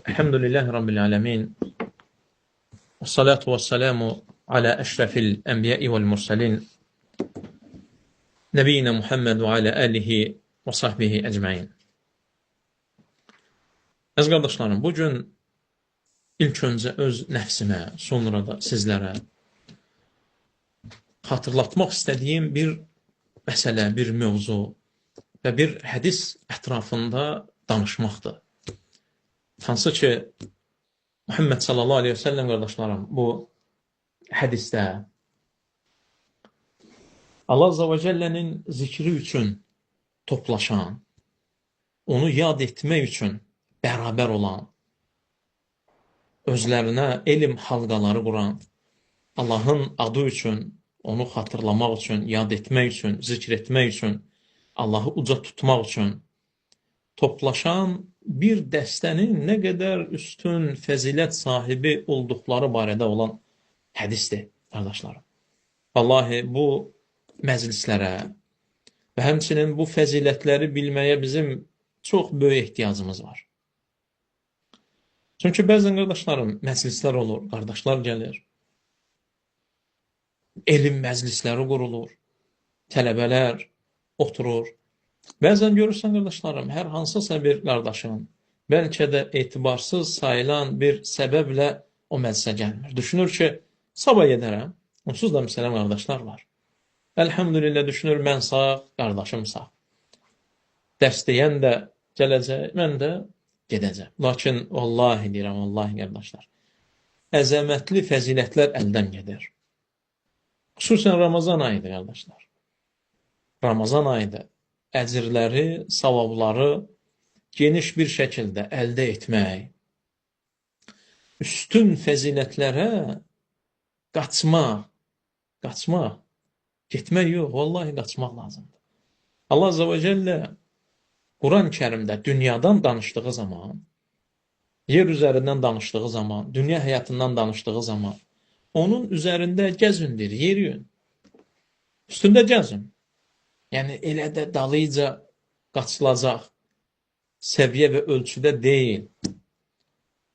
Elhamdülillahi Rabbil alemin. Salatu ve selamu ala eşrefil enbiyai vel mursalin. Nebiyyina Muhammed ve ala alihi ve sahbihi ecmain. Əziz qardaşlarım, bugün ilk öncə öz nəfsimə, sonra da sizlərə xatırlatmaq istədiyim bir məsələ, bir mövzu və bir hədis ətrafında danışmaqdır. Hansı ki, Muhammed sallallahu aleyhi ve sellem qardaşlarım, bu hədisdə Allah Azze ve Celle'nin zikri üçün toplaşan, onu yad etmək üçün bərabər olan, özlərinə elm halqaları quran, Allahın adı üçün, onu xatırlamaq üçün, yad etmək üçün, zikr etmək üçün, Allahı uca tutmaq üçün toplaşan bir dəstənin nə qədər üstün fəzilət sahibi olduqları barədə olan hədisdir, qardaşlarım. Vallahi bu məclislərə və həmçinin bu fəzilətləri bilməyə bizim çox böyük ehtiyacımız var. Çünki bəzən qardaşlarım, məclislər olur, qardaşlar gəlir, elm məclisləri qurulur, tələbələr oturur. Bəzən görürsən qardaşlarım, hər hansısa bir qardaşın bəlkə də etibarsız sayılan bir səbəblə o məclisə gəlmir. Düşünür ki, sabah gedərəm, onsuz da məsələn qardaşlar var. Elhamdülillah düşünür, mən sağ, qardaşım sağ. Dərs deyən də gələcək, mən də gedəcəm. Lakin vallahi deyirəm, vallahi qardaşlar, əzəmətli fəzilətlər əldən gedir. Xüsusən Ramazan ayıdır, qardaşlar. Ramazan ayıdır. Əcirləri, savabları geniş bir şəkildə əldə etmək, üstün fəzilətlərə qaçmaq, getmək yox, vallahi qaçmaq lazımdır. Allah Azze ve Celle Quran-ı Kərimdə dünyadan danışdığı zaman, yer üzərindən danışdığı zaman, dünya həyatından danışdığı zaman, onun üzərində gəzindir, yeriyin. Üstündə gəzin. Yəni, elə də dalıca qaçılacaq səviyyə və ölçüdə deyil.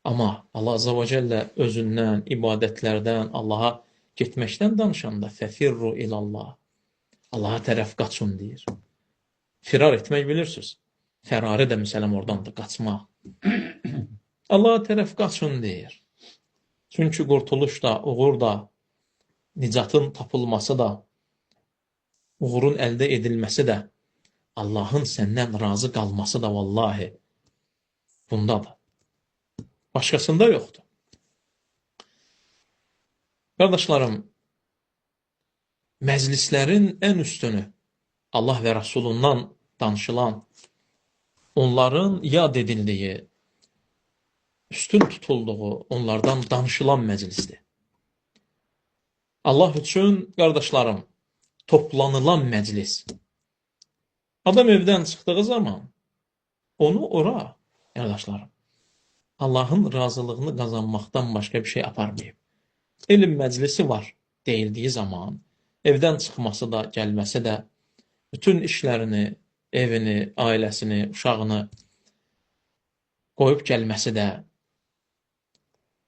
Amma Allah Azze ve Celle özündən, ibadətlərdən, Allaha getməkdən danışanda fəfirru ilallah. Allaha tərəf qaçın deyir. Firar etmək bilirsiniz. Fərari də məsələn oradandır, qaçmaq. Allaha tərəf qaçın deyir. Çünki qurtuluş da, uğur da, nicatın tapılması da, uğurun əldə edilməsi də, Allahın səndən razı qalması da vallahi bundadır. Başqasında yoxdur. Qardaşlarım, məclislərin ən üstünü Allah və Rasulundan danışılan, onların yad edildiyi, üstün tutulduğu, onlardan danışılan məclisdir. Allah üçün, qardaşlarım, toplanılan məclis. Adam evdən çıxdığı zaman onu ora, qardaşlarım, Allahın razılığını qazanmaqdan başqa bir şey aparmayıb. Elm məclisi var deyildiyi zaman, evdən çıxması da, gəlməsi də, bütün işlərini, evini, ailəsini, uşağını qoyub gəlməsi də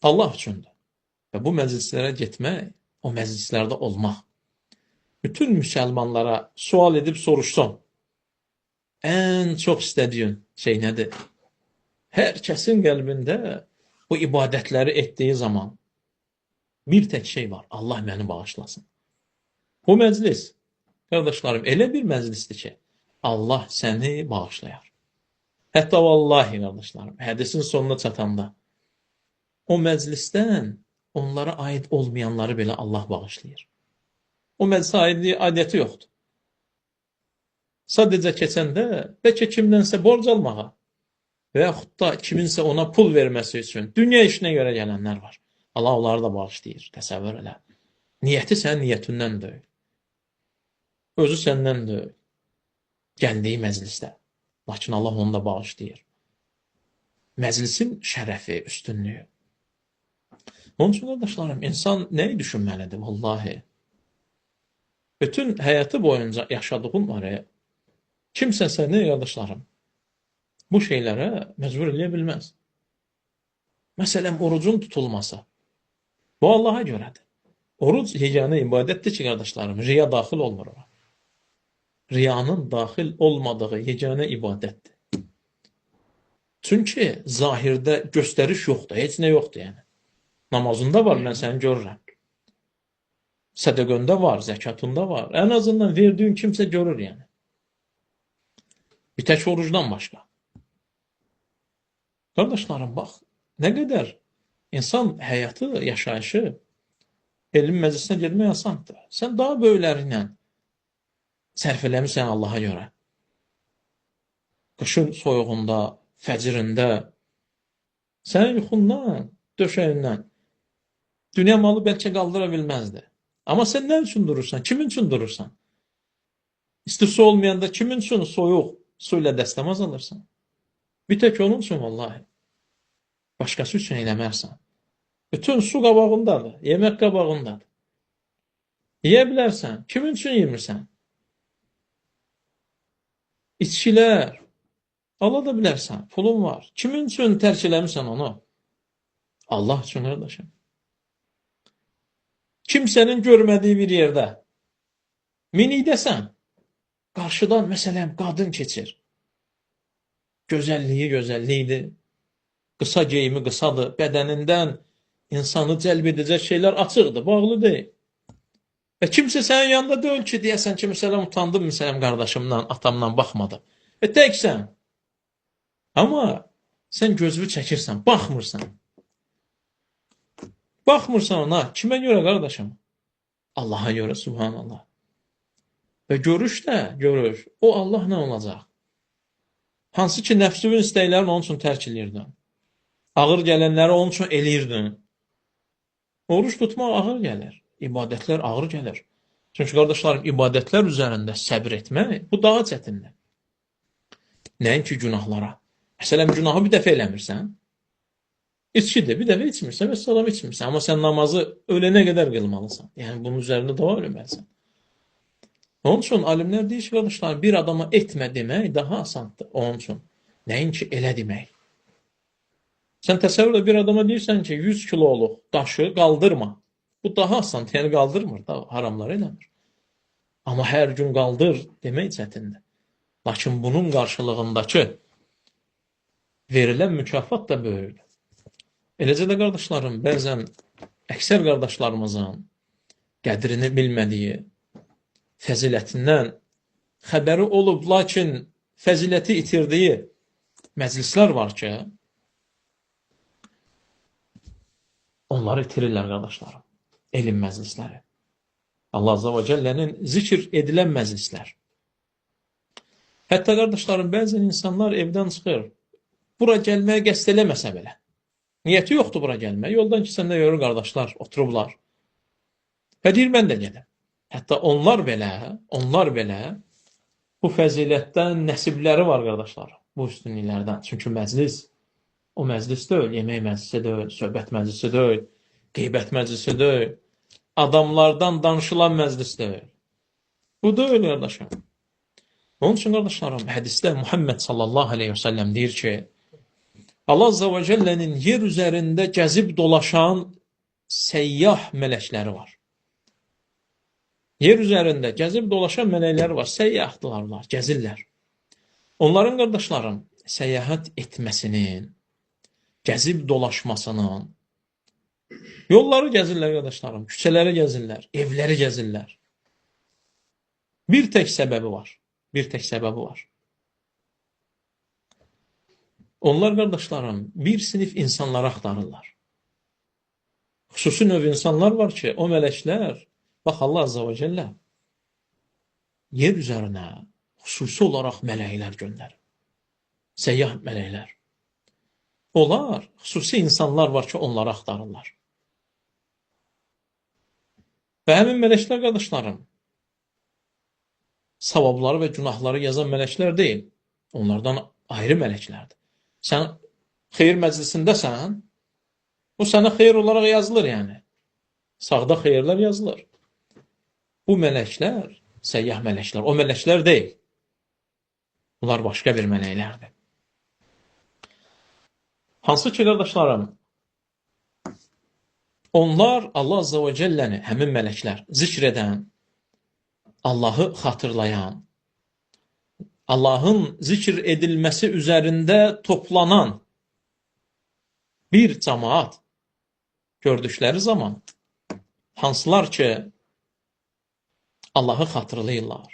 Allah üçündür. Və bu məclislərə getmək, o məclislərdə olmaq. Bütün müsəlmanlara sual edib soruşsan, ən çox istədiyin şey nədir? Hər kəsin qəlbində bu ibadətləri etdiyi zaman bir tək şey var, Allah məni bağışlasın. Bu məclis, qardaşlarım, elə bir məclisdir ki, Allah səni bağışlayar. Hətta vallahi, qardaşlarım, hədisin sonuna çatanda, o məclisdən onlara aid olmayanları belə Allah bağışlayır. O məclisə aidiyyəti yoxdur. Sadəcə keçəndə, bəlkə kimdənsə borc almağa və yaxud da kiminsə ona pul verməsi üçün dünya işinə görə gələnlər var. Allah onları da bağışlayır, təsəvvür elə. Niyyəti sənin niyyətindən deyil. Özü səndən deyil. Gəldiyi məclisdə. Lakin Allah onu da bağışlayır. Məclisin şərəfi, üstünlüyü. Onun üçün, qardaşlarım, insan nəyi düşünməlidir? Vallahi, bütün həyatı boyunca yaşadığın var ya, kimsə səni, qardaşlarım, bu şeylərə məcbur eləyə bilməz. Məsələn, orucun tutulması. Bu Allaha görədir. Oruc yeganə ibadətdir ki, qardaşlarım, riya daxil olmur ora. Riyanın daxil olmadığı yeganə ibadətdir. Çünki zahirdə göstəriş yoxdur, heç nə yoxdur yəni. Namazında var, mən səni görürəm. Sədəqəndə var, zəkatında var. Ən azından verdiyin kimsə görür yəni. Bir tək orucdan başqa. Qardaşlarım, bax, nə qədər insan həyatı, yaşayışı, elm məclisinə getmək asandır. Sən daha böyükləri ilə sərf eləmirsən Allaha görə. Qışın soyuğunda, fəcrində, sənin yuxundan, döşəyindən dünya malı bəlkə qaldıra bilməzdi. Amma sən nə üçün durursan? Kimin üçün durursan? İsti su olmayanda kimin üçün soyuq su ilə dəstəmaz alırsan? Bir tək onun üçün vallahi. Başqası üçün eləmərsən. Bütün su qabağındadır, yemək qabağındadır. Yeyə bilərsən. Kimin üçün yemirsən? İçkilər, ala da bilərsən, pulun var. Kimin üçün tərk eləmirsən onu? Allah üçün, qardaşım. Kimsənin görmədiyi bir yerdə, minikdəsən, qarşıdan, məsələn, qadın keçir. Gözəlliyi gözəlliyidir, qısa geyimi qısadır, bədənindən insanı cəlb edəcək şeylər açıqdır, bağlı deyil. Və kimsə sənin yanında deyil ki, deyəsən ki, məsələn, utandım, məsələn, qardaşımdan, atamdan baxmadım. Təksən. Amma sən gözünü çəkirsən, baxmırsan. Baxmırsan ona, kimə görə qardaşım? Allaha görə, subhanallah. Və görüş də, görür, o Allahla olacaq. Hansı ki, nəfsünün istəklərini onun üçün tərk edirdin. Ağır gələnləri onun üçün eləyirdin. Oruç tutmaq ağır gəlir, ibadətlər ağır gəlir. Çünki, qardaşlarım, ibadətlər üzərində səbir etmək, bu daha çətindir. Nəinki günahlara. Məsələn, günahı bir dəfə eləmirsən, içkidir, bir dəfə içmirsən və salam içmirsən. Amma sən namazı ölənə qədər qılmalısan. Yəni, bunun üzərində davam eləməlisən. Onun üçün alimlər deyir ki, qardaşlar, bir adama etmə demək daha asandır onun üçün. Nəinki elə demək. Sən təsəvvürlə bir adama deyirsən ki, 100 kiloluq daşı qaldırma. Bu daha asandır, yəni qaldırmır da, haramlar eləmir. Amma hər gün qaldır demək çətindir. Lakin bunun qarşılığındakı verilən mükafat da böyükdür. Eləcə də qardaşlarım, bəzən əksər qardaşlarımızın qədrini bilmədiyi, fəzilətindən xəbəri olub, lakin fəziləti itirdiyi məclislər var ki, onları itirirlər qardaşlarım, elm məclisləri. Allah Azza və Cəllənin zikr edilən məclislər. Hətta qardaşlarım, bəzən insanlar evdən çıxır, bura gəlməyə qəsd eləməsə belə. Niyyəti yoxdur bura gəlmək. Yoldan keçəndə görür qardaşlar, oturublar. Və deyir, mən də gedim. Hətta onlar belə bu fəzilətdən nəsibləri var qardaşlar, bu üstünlüklərdən. Çünki məclis, o məclis deyil, yemək məclisi deyil, söhbət məclisi deyil, qeybət məclisi deyil, adamlardan danışılan məclis deyil. Bu deyil, qardaşım. Onun üçün, qardaşlarım, hədisdə Muhammed sallallahu aleyhi və səlləm deyir ki, Allah Azza və Cəllənin yer üzərində gəzib dolaşan səyyah mələkləri var. Yer üzərində gəzib dolaşan mələkləri var, səyyahdılarlar, gəzirlər. Onların, qardaşlarım, səyahət etməsinin, gəzib dolaşmasının, yolları gəzirlər, qardaşlarım, küçələri gəzirlər, evləri gəzirlər. Bir tək səbəbi var. Onlar, qardaşlarım, bir sinif insanları axtarırlar. Xüsusi növ insanlar var ki, o mələklər, bax Allah Azza və Cəllə, yer üzərinə xüsusi olaraq mələklər göndərir. Səyyah mələklər. Onlar, xüsusi insanlar var ki, onları axtarırlar. Və həmin mələklər, qardaşlarım, savabları və günahları yazan mələklər deyil. Onlardan ayrı mələklərdir. Sən xeyir məclisindəsən, bu sənə xeyir olaraq yazılır yəni. Sağda xeyirlər yazılır. Bu mələklər, səyyah mələklər, o mələklər deyil. Bunlar başqa bir mələklərdir. Hansı ki, qardaşlarım, Onlar Allah Azza və Cəlləni, həmin mələklər, zikr edən, Allahı xatırlayan, Allahın zikr edilməsi üzərində toplanan bir cəmaat gördükləri zaman, hansılar ki, Allahı xatırlayırlar,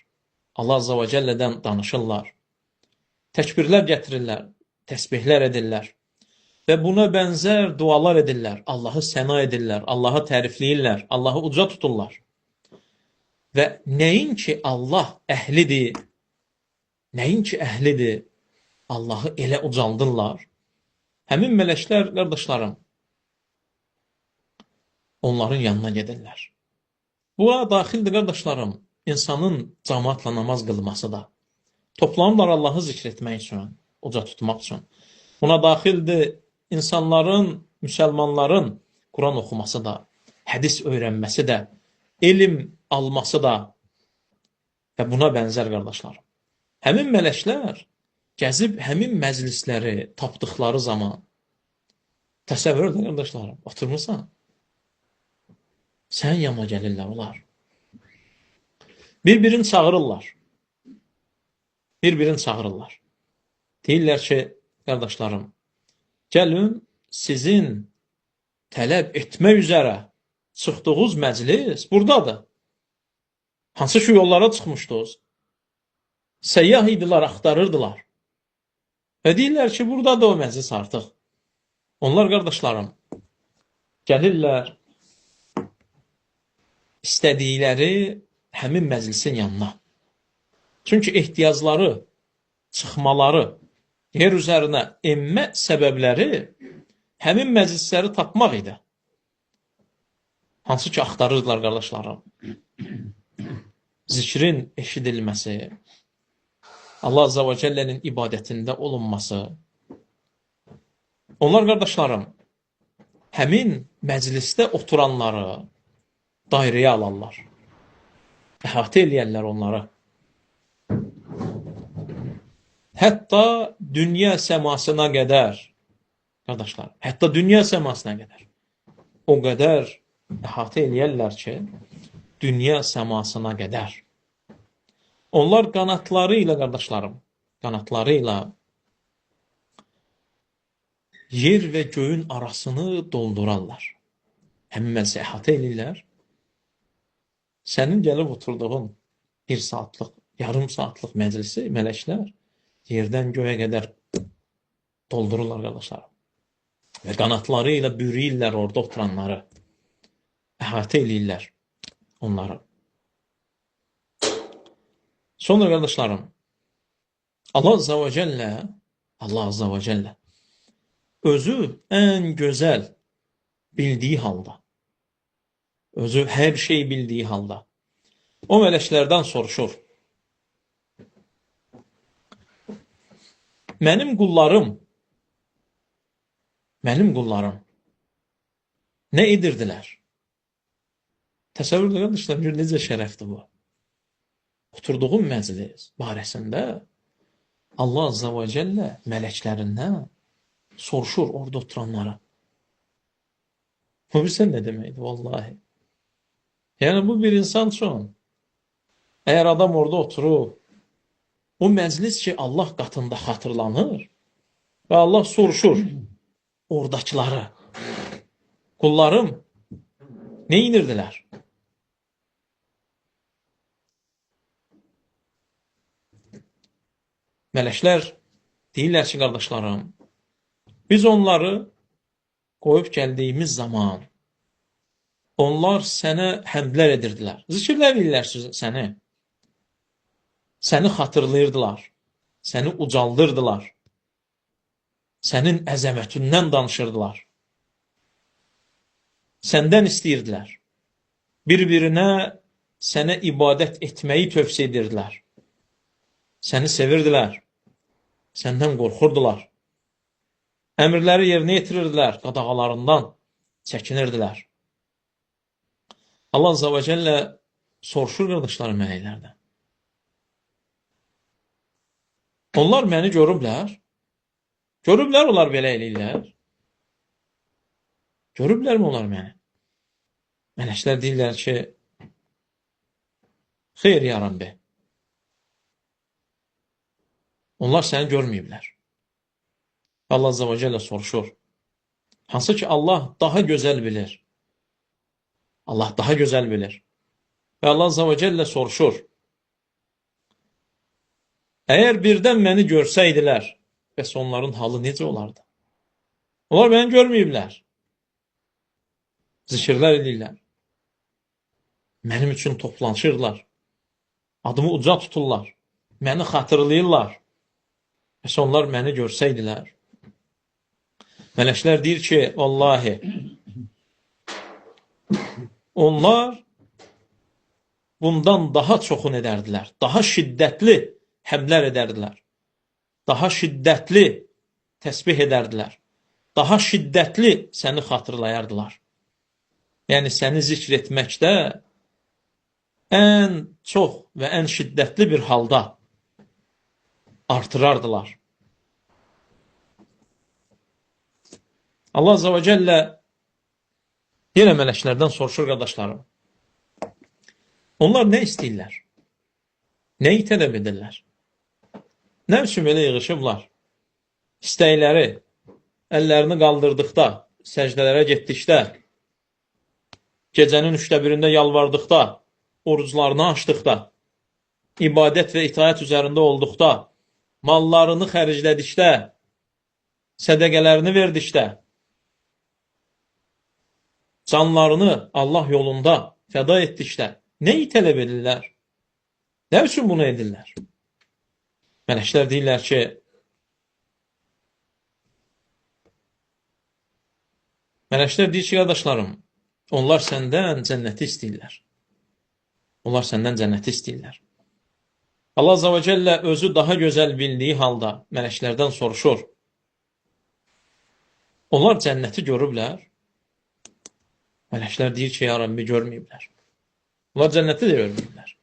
Allah Azza və Cəllədən danışırlar, təkbirlər gətirirlər, təsbihlər edirlər və buna bənzər dualar edirlər, Allahı səna edirlər, Allahı tərifləyirlər, Allahı uca tuturlar. Və nəinki Allah əhlidir, Allahı elə ucaldırlar. Həmin mələklər, qardaşlarım, onların yanına gedirlər. Buna daxildir, qardaşlarım, insanın cəmaatla namaz qılması da. Toplanırlar Allahı zikr etmək üçün, uca tutmaq üçün. Buna daxildir insanların, müsəlmanların Quran oxuması da, hədis öyrənməsi də, elm alması da və buna bənzər, qardaşlarım. Həmin mələklər gəzib həmin məclisləri tapdıqları zaman, təsəvvür edin, qardaşlarım, oturmursan, sən yanına gəlirlər onlar. Bir-birini çağırırlar. Bir-birini çağırırlar. Deyirlər ki, qardaşlarım, gəlin sizin tələb etmək üzərə çıxdığınız məclis buradadır. Hansı ki yollara çıxmışdınız? Səyyah idilər, axtarırdılar. Və deyirlər ki, buradadır o məclis artıq. Onlar, qardaşlarım, gəlirlər, istədikləri həmin məclisin yanına. Çünki ehtiyacları, çıxmaları, yer üzərinə enmə səbəbləri həmin məclisləri tapmaq idi. Hansı ki, axtarırdılar, qardaşlarım. Zikrin eşidilməsi, Allah Azza və Cəllənin ibadətində olunması. Onlar, qardaşlarım, həmin məclisdə oturanları dairəyə alarlar. Əhatə eləyərlər onları. Hətta dünya səmasına qədər, qardaşlar, hətta dünya səmasına qədər, o qədər əhatə eləyərlər ki, dünya səmasına qədər. Onlar qanatları ilə, qardaşlarım, qanatları ilə yer və göyün arasını doldurarlar. Həmin məclisi əhatə eləyirlər. Sənin gəlib oturduğun bir saatlıq, yarım saatlıq məclisi mələklər yerdən göyə qədər doldururlar, qardaşlarım. Və qanatları ilə bürüyürlər orada oturanları. Əhatə eləyirlər onları. Sonra, qardaşlarım, Allah Azza və Cəllə özü ən gözəl bildiyi halda, özü hər şey bildiyi halda o mələklərdən soruşur. Mənim qullarım nə edirdilər? Təsəvvür edin, qardaşlar, necə şərəfdir bu. Oturduğum məclis barəsində Allah Azza və Cəllə mələklərindən soruşur orada oturanlara. Bu bilsən nə deməkdir, vallahi. Yəni, bu bir insan üçün, əgər adam orada oturub, o məclis ki, Allah qatında xatırlanır və Allah soruşur oradakıları, qullarım nə inirdilər? Mələklər deyirlər ki, qardaşlarım, biz onları qoyub gəldiyimiz zaman onlar sənə həmdlər edirdilər, zikirlər edirlər səni, səni xatırlayırdılar, səni ucaldırdılar, sənin əzəmətindən danışırdılar, səndən istəyirdilər, bir-birinə sənə ibadət etməyi tövsiyə edirdilər, səni sevirdilər, səndən qorxurdular, əmrləri yerinə yetirirdilər, qadağalarından çəkinirdilər. Allah Azza və Cəllə soruşur, qardaşlarım, mələklərdən. Onlar məni görüblər. Görüblər onlar belə eləyirlər. Görüblərmi onlar məni? Mələklər deyirlər ki, xeyr ya Rabbi, onlar səni görməyiblər. Allah Azza və Cəllə soruşur. Hansı ki Allah daha gözəl bilir. Allah daha gözəl bilir. Və Allah Azza və Cəllə soruşur. Əgər birdən məni görsəydilər, bəs onların halı necə olardı? Onlar məni görməyiblər. Zikirlər edirlər. Mənim üçün toplanışırlar. Adımı uca tuturlar. Məni xatırlayırlar. Bəs onlar məni görsəydilər. Mələklər deyir ki, vallahi, onlar bundan daha çoxunu edərdilər. Daha şiddətli həmlər edərdilər. Daha şiddətli təsbih edərdilər. Daha şiddətli səni xatırlayardılar. Yəni, səni zikr etməkdə ən çox və ən şiddətli bir halda artırardılar. Allah Azza və Cəllə yenə mələklərdən soruşur, qardaşlarım. Onlar nə istəyirlər? Nəyi tələb edirlər? Nə üçün belə yığışıblar? İstəkləri, əllərini qaldırdıqda, səcdələrə getdikdə, gecənin 1/3-də yalvardıqda, oruclarını açdıqda, ibadət və itaət üzərində olduqda, mallarını xərclədikdə, sədəqələrini verdikdə, canlarını Allah yolunda fəda etdikdə, nəyi tələb edirlər? Nə üçün bunu edirlər? Mələklər deyirlər ki, qardaşlarım, onlar səndən cənnəti istəyirlər. Onlar səndən cənnəti istəyirlər. Allah Azza və Cəllə özü daha gözəl bildiyi halda mələklərdən soruşur. Onlar cənnəti görüblər. Mələklər deyir ki, ya Rabbi, görməyiblər. Onlar cənnəti də görməyiblər.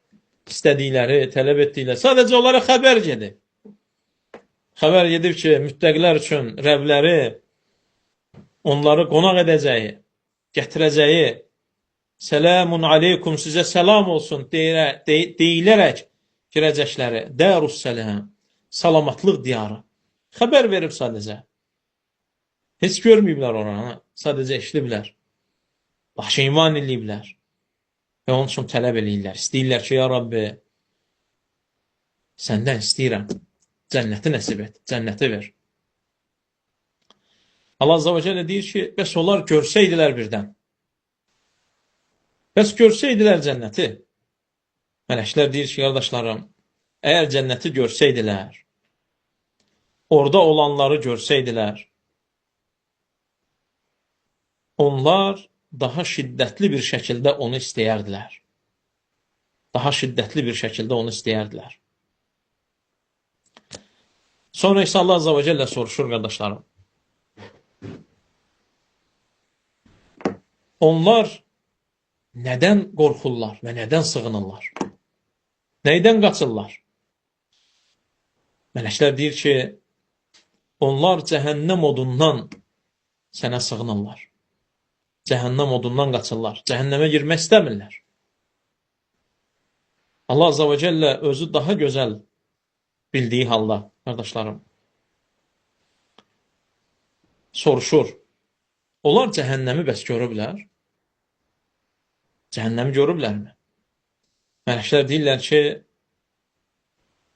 İstədikləri, tələb etdikləri, sadəcə onlara xəbər gedib. Xəbər gedib ki, müttəqlər üçün Rəbləri onları qonaq edəcəyi, gətirəcəyi, sələmun aleykum, sizə səlam olsun deyilərək girəcəkləri, dərus sələm, salamatlıq diyarı. Xəbər verib sadəcə. Heç görməyiblər oranı, sadəcə eşidiblər. Lakin iman eləyiblər. Və onun üçün tələb eləyirlər. İstəyirlər ki, ya Rabbi, səndən istəyirəm. Cənnəti nəsib et, cənnəti ver. Allah Azza və Cəllə deyir ki, bəs onlar görsəydilər birdən. Bəs görsəydilər cənnəti. Mələklər deyir ki, qardaşlarım, əgər cənnəti görsəydilər, orada olanları görsəydilər, onlar daha şiddətli bir şəkildə onu istəyərdilər. Daha şiddətli bir şəkildə onu istəyərdilər. Sonra isə Allah Azza və Cəllə soruşur, qardaşlarım. Onlar nədən qorxurlar və nədən sığınırlar? Nəydən qaçırlar? Mələklər deyir ki, onlar cəhənnəm odundan sənə sığınırlar. Cəhənnəm odundan qaçırlar. Cəhənnəmə girmək istəmirlər. Allah Azza və Cəllə özü daha gözəl bildiyi halda, qardaşlarım, soruşur. Onlar cəhənnəmi bəs görüblər? Cəhənnəmi görüblərmi? Mələklər deyirlər ki,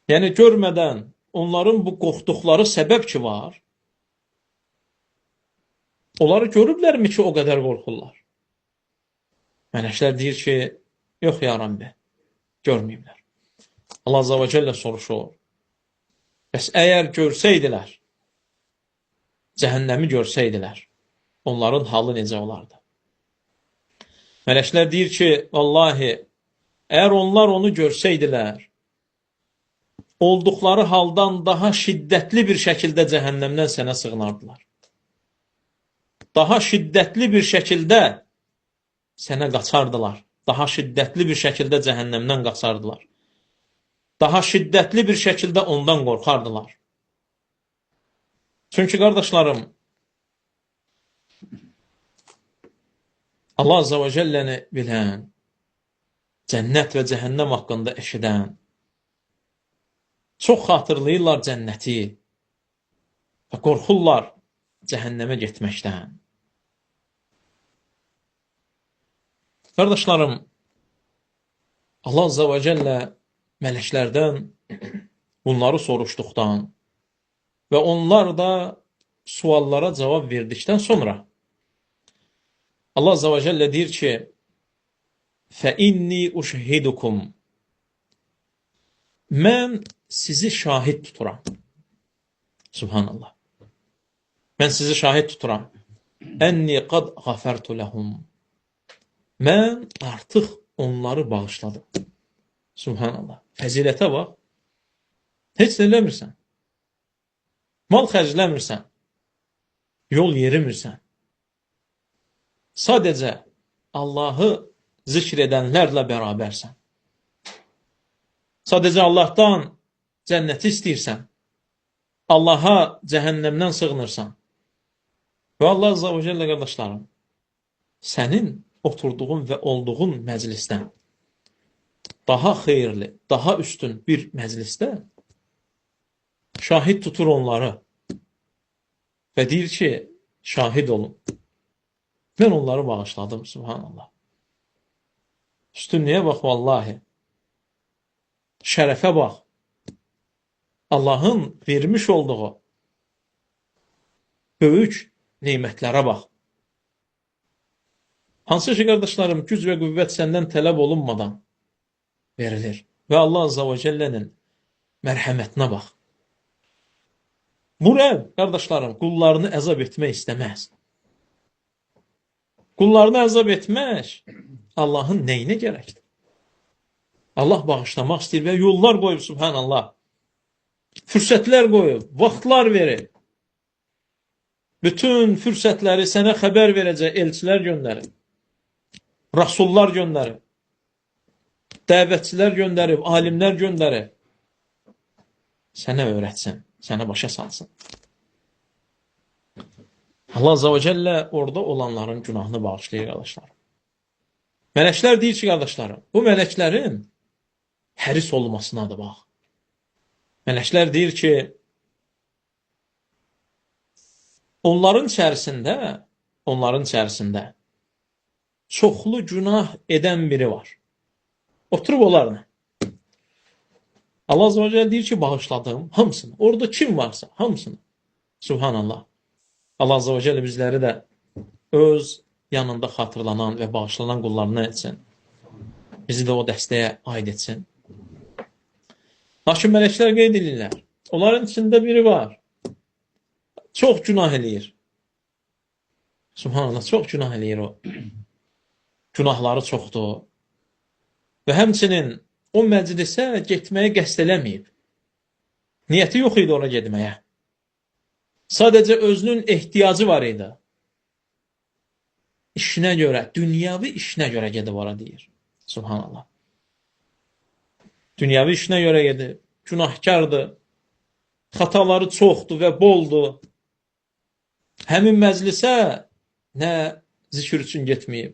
yəni görmədən onların bu qorxduqları səbəb ki var, onları görüblərmi ki, o qədər qorxurlar? Mələklər deyir ki, yox ya Rabbi, görməyiblər. Allah Azza və Cəllə soruşur. Bəs əgər görsəydilər, cəhənnəmi görsəydilər, onların halı necə olardı? Mələklər deyir ki, vallahi, əgər onlar onu görsəydilər, olduqları haldan daha şiddətli bir şəkildə cəhənnəmdən sənə sığınardılar. Daha şiddətli bir şəkildə sənə qaçardılar. Daha şiddətli bir şəkildə cəhənnəmdən qaçardılar. Daha şiddətli bir şəkildə ondan qorxardılar. Çünki, qardaşlarım, Allah Azze ve Celle'ni bilən, cənnət və cəhənnəm haqqında eşidən, çox xatırlayırlar cənnəti və qorxurlar cəhənnəmə getməkdən. Qardaşlarım, Allah Azze ve Celle mələklərdən bunları soruşduqdan və onlar da suallara cavab verdikdən sonra Allah Azze ve Celle deyir ki, فَاِنِّي اُشْهِدُكُمْ Mən sizi şahid tuturam. Subhanallah. Mən sizi şahid tuturam. Ənni qad ғafərtu ləhum. Mən artıq onları bağışladım. Subhanallah. Fəzilətə bax. Heç nə eləmirsən. Mal xərcləmirsən. Yol yerimirsən. Sadəcə Allahı zikr edənlərlə bərabərsən. Sadəcə Allahdan cənnəti istəyirsən. Allaha cəhənnəmdən sığınırsan. Və Allah Azze ve Celle qardaşlarım, sənin oturduğun və olduğun məclisdən daha xeyirli, daha üstün bir məclisdə şahid tutur onları və deyir ki, şahid olun. Mən onları bağışladım, subhanallah. Üstünlüyə bax, vallahi. Şərəfə bax. Allahın vermiş olduğu böyük neymətlərə bax. Hansı ki, qardaşlarım, güc və qüvvət səndən tələb olunmadan verilir. Və Allah Azze ve Celle'nin mərhəmətinə bax. Bu Rəbb, qardaşlarım, qullarını əzab etmək istəməz. Qullarını əzab etmək Allahın neyinə gərəkdir? Allah bağışlamaq istəyir və yollar qoyub, subhanallah. Fürsətlər qoyub, vaxtlar verir. Bütün fürsətləri sənə xəbər verəcək elçilər göndərib. Rasullar göndərib. Dəvətçilər göndərib, alimlər göndərib. Sənə öyrətsin, sənə başa salsın. Allah Azze ve Celle orada olanların günahını bağışlayır, qardaşlarım. Mələklər deyir ki, qardaşlarım, bu mələklərin həris olmasına da bax. Mələklər deyir ki, onların içərisində çoxlu günah edən biri var. Oturub onlarla. Allah Azze ve Celle deyir ki, bağışladım hamısını. Orada kim varsa hamısını. Subhanallah. Allah Azze ve Celle bizləri də öz yanında xatırlanan və bağışlanan qullarına etsin. Bizi də o dəstəyə aid etsin. Lakin mələklər qeyd edirlər. Onların içində biri var. Çox günah eləyir. Subhanallah, çox günah eləyir o. Günahları çoxdur. Və həmçinin o məclisə getməyə qəsd eləməyib. Niyyəti yox idi ora getməyə. Sadəcə özünün ehtiyacı var idi. İşinə görə, dünyavi işinə görə gedib ora deyir. Subhanallah. Dünyavi işinə görə gedib. Günahkardır. Xataları çoxdur və boldur. Həmin məclisə nə zikr üçün getməyib,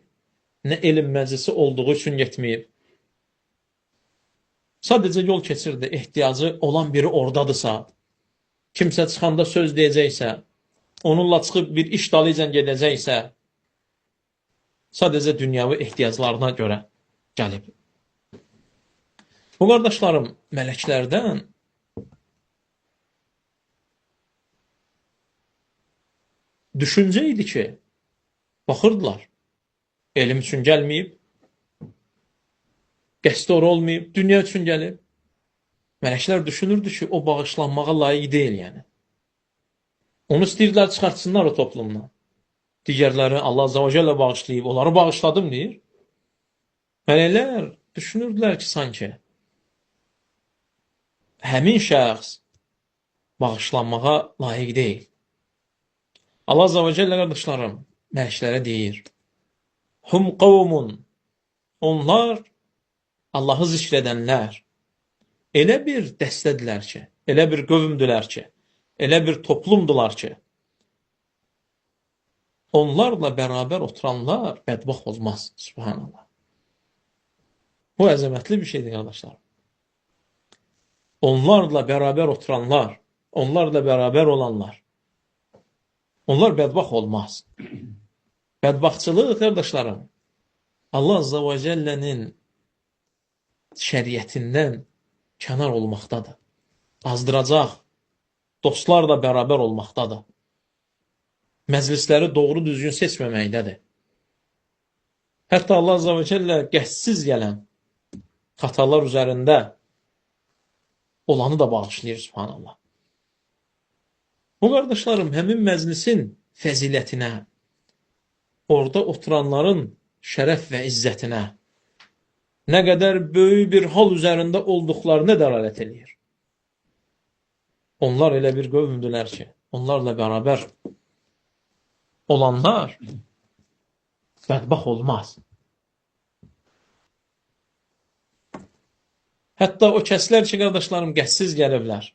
nə elm məclisi olduğu üçün getməyib. Sadəcə yol keçirdi. Ehtiyacı olan biri oradadırsa, kimsə çıxanda söz deyəcəksə, onunla çıxıb bir iş dalıca gedəcəksə, sadəcə dünyavi ehtiyaclarına görə gəlib. Bu qardaşlarım, mələklərdən düşüncə idi ki, baxırdılar, elm üçün gəlməyib, qəsdi ora olmayıb, dünya üçün gəlib. Mələklər düşünürdü ki, o bağışlanmağa layiq deyil, yəni. Onu istəyirdilər çıxartsınlar o toplumdan. Digərləri Allah Azze ve Celle bağışlayıb, onları bağışladım deyir. Mələklər düşünürdülər ki, sanki həmin şəxs bağışlanmağa layiq deyil. Allah Azze ve Celle qardaşlarım, mələklərə deyir, hum qavmun, onlar Allahı zikr edənlər, elə bir dəstədirlər ki, elə bir qövmdülər ki, elə bir toplumdular ki, onlarla beraber oturanlar bədbaxt olmaz. Subhanallah. Bu əzəmətli bir şeydir, qardaşlar. Onlarla beraber oturanlar, onlarla beraber olanlar, onlar bədbaxt olmaz. Bədbaxtçılıq, qardaşlarım, Allah Azza ve Celle'nin şəriətindən kənar olmaqdadır. Azdıracaq, dostlarla beraber olmaqdadır. Məclisləri doğru düzgün seçməməkdədir. Hətta Allah Azza ve Celle qəstsiz gələn xatalar üzərində olanı da bağışlayır, subhanallah. Bu qardaşlarım, həmin məclisin fəzilətinə, orada oturanların şərəf və izzətinə, nə qədər böyük bir hal üzərində olduqlarına dəlalət edir. Onlar elə bir qövmdülər ki, onlarla beraber olanlar bədbaxt olmaz. Hətta o kəslər ki, qardaşlarım, qəstsiz gəliblər,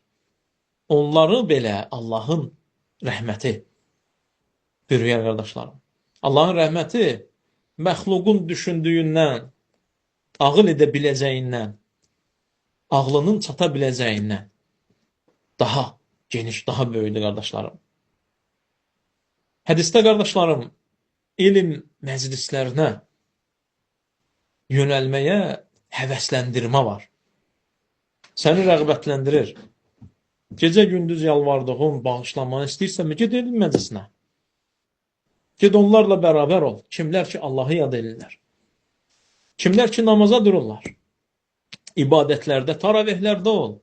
onları belə Allahın rəhməti bürüyər, qardaşlarım. Allahın rəhməti məxluqun düşündüyündən, ağıl edə biləcəyindən, ağlının çata biləcəyindən daha geniş, daha böyüdür, qardaşlarım. Hədisdə, qardaşlarım, elm məclislərinə yönəlməyə həvəsləndirmə var. Səni rəğbətləndirir. Gecə-gündüz yalvardığın, bağışlanmanı istəyirsənmi? Ged elm məclisinə. Ged onlarla beraber ol. Kimlər ki, Allahı yad edirlər. Kimlər ki, namaza dururlar. İbadətlərdə, taravihlərdə ol.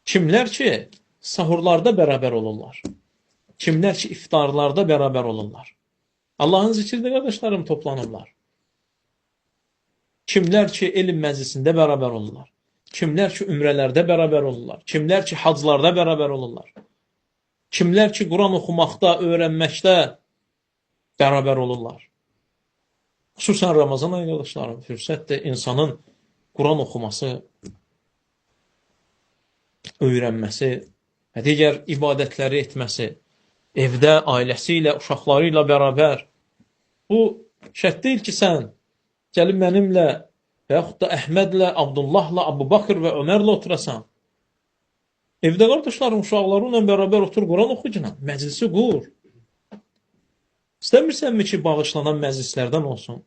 Kimlər ki, sahurlarda beraber olurlar. Kimlər ki, iftarlarda beraber olurlar. Allahın zikrində, qardaşlarım, toplanırlar. Kimlər ki, elm məclisində beraber olurlar. Kimlər ki, ümrələrdə beraber olurlar. Kimlər ki, haclarda beraber olurlar. Kimlər ki, Quran oxumaqda, öyrənməkdə beraber olurlar. Xüsusən Ramazan ayı, qardaşlarım, fürsətdir insanın Quran oxuması, öyrənməsi və digər ibadətləri etməsi, evdə ailəsi ilə, uşaqları ilə beraber. Bu şərt deyil ki, sən gəlib mənimlə və yaxud da Əhmədlə, Abdullahla, Abu Bakır və Ömərlə oturasan. Evdə, qardaşlarım, uşaqlarınla beraber otur, Quran oxucuna, məclisi qur. İstəmirsənmi ki, bağışlanan məclislərdən olsun?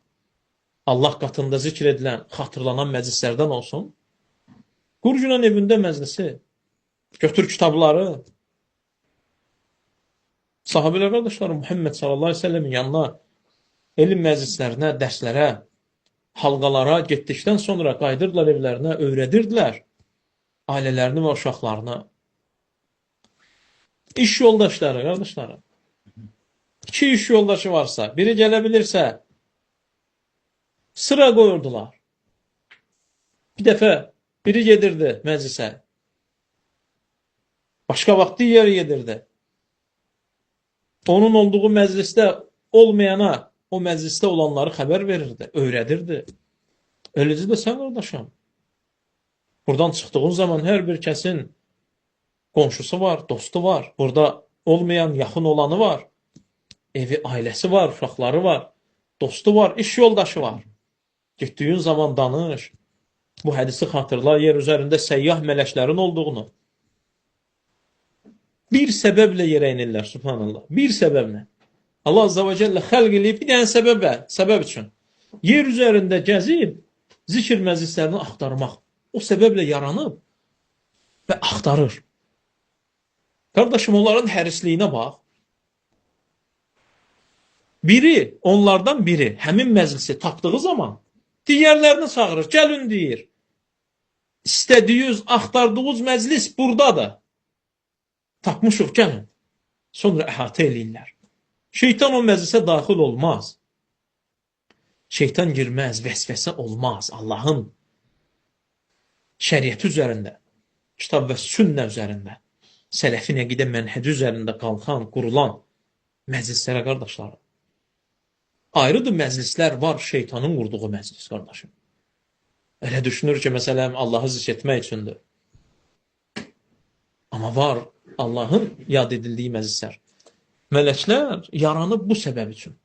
Allah qatında zikr edilən, xatırlanan məclislərdən olsun? Qur günən evində məclisi. Götür kitabları. Sahabələr, qardaşlarım, Muhammed sallallahu aleyhi ve sellemin yanına, elm məclislərinə, dərslərə, halqalara getdikdən sonra qayıdırdılar evlərinə, öyrədirdilər ailələrini və uşaqlarını. İş yoldaşları, qardaşlarım. İki iş yoldaşı varsa, biri gələ bilirsə, sıra qoyurdular. Bir dəfə biri gedirdi məclisə. Başqa vaxt digəri gedirdi. Onun olduğu məclisdə olmayana o məclisdə olanları xəbər verirdi, öyrədirdi. Eləcə də sən, qardaşım. Buradan çıxdığın zaman hər bir kəsin qonşusu var, dostu var. Burada olmayan, yaxın olanı var. Evi, ailəsi var, uşaqları var. Dostu var, iş yoldaşı var. Getdiyin zaman danış. Bu hədisi xatırla, yer üzərində səyyah mələklərin olduğunu. Bir səbəblə yerə inirlər, subhanallah. Bir səbəblə. Allah Azza ve Celle xəlq eləyib bir dənə səbəb üçün. Yer üzərində gəzib, zikr məclislərini axtarmaq. O səbəblə yaranıb və axtarır. Qardaşım, onların hərisliyinə bax. Biri, onlardan biri həmin məclisi tapdığı zaman digərlərini çağırır. Gəlin deyir. İstədiyiniz, axtardığınız məclis buradadır. Tapmışıq, gəlin. Sonra əhatə eləyirlər. Şeytan o məclisə daxil olmaz. Şeytan girməz, vəsvəsə olmaz. Allahın şəriəti üzərində, kitab və sünnə üzərində, sələfi əqidə mənhəci üzərində qalxan, qurulan məclislərə, qardaşlarım. Ayrıdır məclislər var, şeytanın qurduğu məclis, qardaşım. Elə düşünür ki, məsələn, Allahı zikr etmək üçündür. Amma var Allahın yad edildiyi məclislər. Mələklər yaranıb bu səbəb üçün.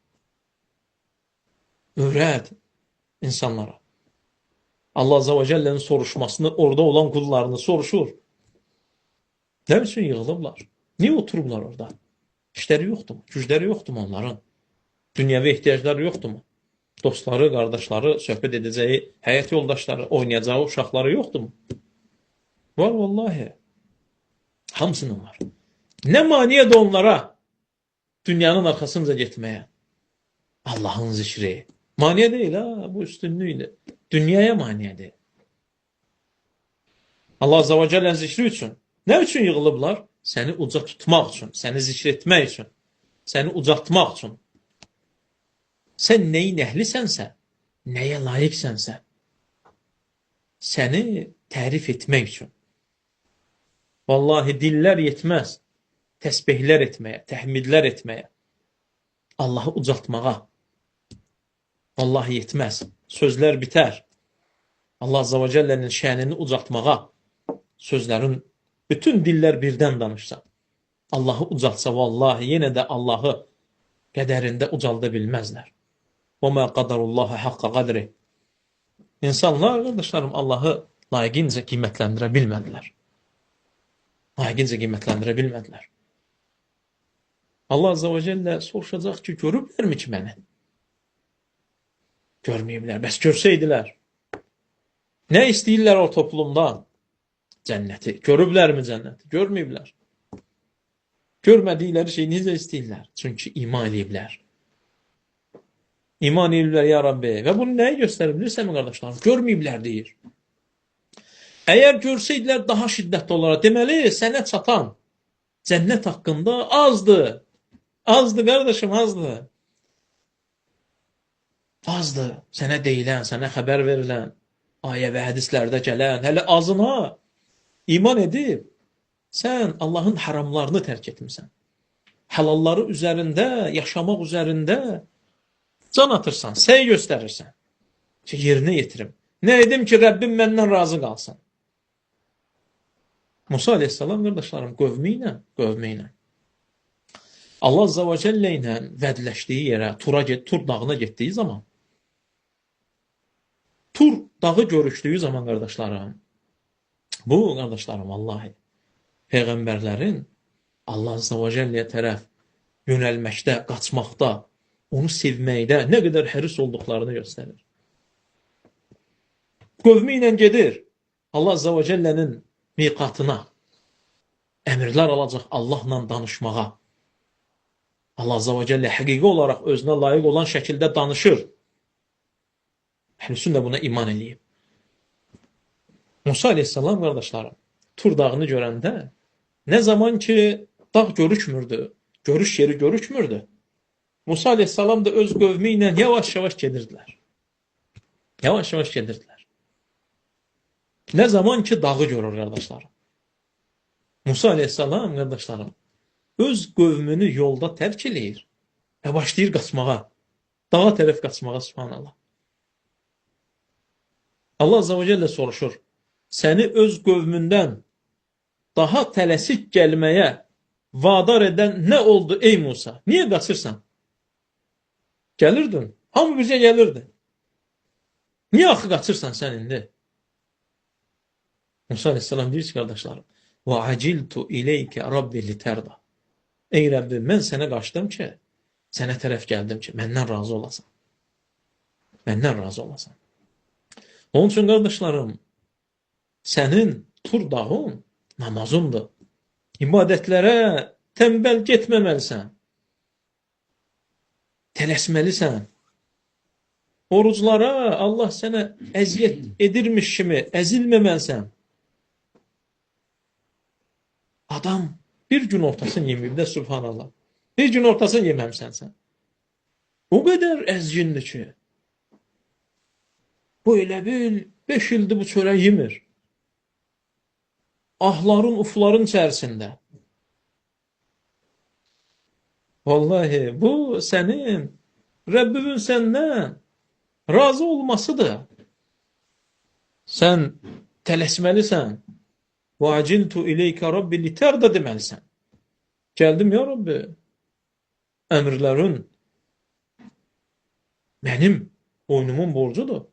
Öyrət insanlara. Allah Azza və Cəllənin soruşmasını orada olan qullarını soruşur. Nə üçün yığılıblar? Niyə oturublar orada? İşləri yoxdurmu? Gücləri yoxdurmu onların? Dünyəvi ehtiyacları yoxdurmu? Dostları, qardaşları, söhbət edəcəyi həyat yoldaşları, oynayacağı uşaqları yoxdurmu? Var vallahi. Hamısının var. Nə maniyə də onlara dünyanın arxasınca getməyə? Allahın zikri. Maniyə deyil ha, bu üstünlükdür. Dünyaya maniədir. Allah Azza və Cəllənin zikri üçün. Nə üçün yığılıblar? Səni uca tutmaq üçün, səni zikr etmək üçün, səni ucaltmaq üçün. Sən nəyin əhlisənsə, nəyə layiqsənsə, səni tərif etmək üçün. Vallahi dillər yetməz təsbihlər etməyə, təhmidlər etməyə, Allahı ucaltmağa. Vallahi yetməz. Sözlər bitər. Allah Azza və Cəllənin şənini ucaltmağa. Sözlərin bütün dillər birdən danışsa, Allahı ucaltsa, vallahi yenə də Allahı qədərində ucalda bilməzlər. وَمَا قَدَرُ اللّٰهَ حَقَّ قَدْرِ. İnsanlar, qardaşlarım, Allahı layiqincə qiymətləndirə bilmədilər. Layiqincə qiymətləndirə bilmədilər. Allah Azza və Cəllə soruşacaq ki, görüblərmi ki məni? Görməyiblər. Bəs görsəydilər, nə istəyirlər o toplumdan? Cənnəti. Görüblərmi cənnəti? Görməyiblər. Görmədikləri şey necə istəyirlər? Çünki iman ediblər. İman ediblər, ya Rabbi. Və bunu nəyi göstərir? Bilirsənmi, qardaşlarım? Görməyiblər deyir. Əgər görsəydilər daha şiddətli olaraq, deməli, sənə çatan cənnət haqqında azdır. Azdır, qardaşım, azdır. Azdır. Sənə deyilən, sənə xəbər verilən, ayə və hədislərdə gələn, hələ azına iman edib, sən Allahın haramlarını tərk etmirsən. Həlalları üzərində, yaşamaq üzərində can atırsan, səy göstərirsən ki, yerinə yetirim. Nə edim ki, Rəbbim məndən razı qalsın? Musa aleyhissalam, qardaşlarım, qövmü ilə Allah Azza və Cəllə ilə vədləşdiyi yerə, Tur dağına getdiyi zaman, Tur dağı görüşdüyü zaman, qardaşlarım, bu, qardaşlarım, vallahi, Peyğəmbərlərin Allah Azza və Cəlləyə tərəf yönəlməkdə, qaçmaqda, onu sevməkdə nə qədər həris olduqlarını göstərir. Qövmü ilə gedir Allah Azza və Cəllənin miqatına, əmrlər alacaq Allahla danışmağa. Allah Azza və Cəllə həqiqi olaraq özünə layiq olan şəkildə danışır. Əhlüsünnə buna iman eləyib. Musa aleyhissalam, qardaşlarım, Tur dağını görəndə, nə zaman ki dağ görükmürdü, görüş yeri görükmürdü, Musa aleyhissalam da öz qövmü ilə yavaş-yavaş gedirdilər. Yavaş-yavaş gedirdilər. Nə zaman ki dağı görür, qardaşlarım. Musa aleyhissalam, qardaşlarım, öz qövmünü yolda tərk eləyir və başlayır qaçmağa. Dağa tərəf qaçmağa, subhanallah. Allah Azza və Cəllə soruşur, səni öz qövmündən daha tələsik gəlməyə vadar edən nə oldu ey Musa? Niyə qaçırsan? Gəlirdin, hamı bizə gəlirdi. Niyə axı qaçırsan sən indi? Musa aleyhissalam deyir ki, qardaşlarım, وَعَجِلْتُ إِلَيْكَ رَبِّ لِتَرْضَ. Ey Rəbbim, mən sənə qaçdım ki, sənə tərəf gəldim ki, məndən razı olasan. Məndən razı olasan. Onun üçün, qardaşlarım, sənin Tur dağın namazındır. İbadətlərə tənbəl getməməlisən. Tələsməlisən. Oruclara Allah sənə əziyyət edirmiş kimi əzilməməlisən. Adam bir gün ortasını yeməyib də, subhanallah. Bir gün ortasını yeməmsən sən. O qədər əzgindir ki, bu elə bil 5 ildir bu çörək yemir. Ahların, ufların içərisində. Vallahi, bu sənin, Rəbbimin səndən razı olmasıdır. Sən tələsməlisən. وَعَجِلْتُ إِلَيْكَ رَبِّ لِتَرْضَ deməlisən. Gəldim ya Rabbi, əmrlərin mənim boynumun borcudur.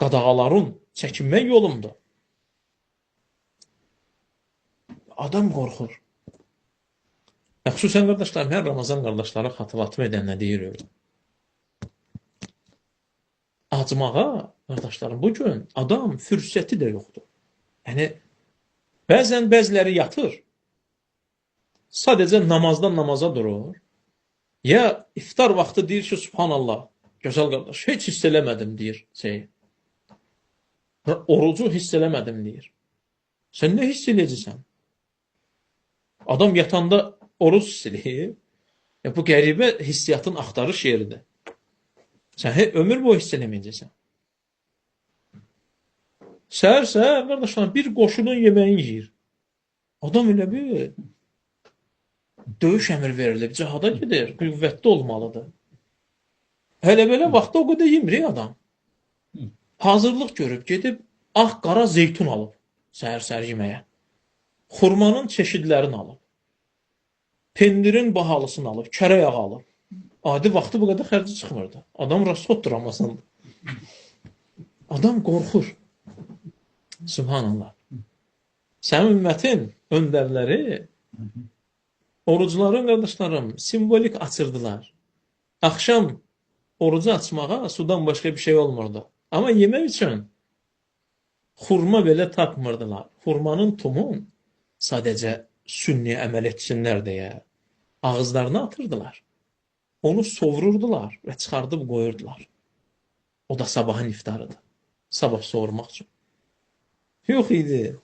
Qadağaların çəkinmək yolumdur. Adam qorxur. Xüsusən qardaşlarım, hər Ramazan qardaşlara xatırlatma edən nə deyir? Acmağa, qardaşlarım, bugün adam fürsəti də yoxdur. Yəni, bəzən bəziləri yatır, sadəcə namazdan namaza durur, ya iftar vaxtı deyir ki, subhanallah, gözəl qardaş, heç hiss eləmədim, deyir. Orucu hiss eləmədim, deyir. Sən nə hiss eləyəcəksən? Adam yatanda oruc hiss eləyir. Bu qəribə hissiyatın axtarış yeridir. Sən ömür boyu hiss eləməyəcəksən. Səhər, qardaşlar, bir qoşunun yeməyini yiyir. Adam elə bir döyüş əmr verilir, cihada gedir, qüvvətli olmalıdır. Hələ belə vaxtda o qədər yemir adam. Hazırlıq görüb, gedib ağ-qara zeytun alıb səhər yeməyə. Xurmanın çeşidlərini alıb. Pendirin bahalısını alıb, kərə yağı alıb. Adi vaxtı bu qədər xərci çıxmırdı. Adam rasxoddur Ramazandır. Adam qorxur. Subhanallah. Sənin ümmətin öndərləri orucların, qardaşlarım, simvolik açırdılar. Axşam orucu açmağa sudan başqa bir şey olmurdu. Amma yemək üçün xurma belə tapmırdılar. Xurmanın tumun sadəcə sünni əməl etsinlər deyə ağızlarına atırdılar. Onu sovrurdular və çıxardıb qoyurdular. O da sabahın iftarıdır. Sabah soğurmaq üçün. Yox idi.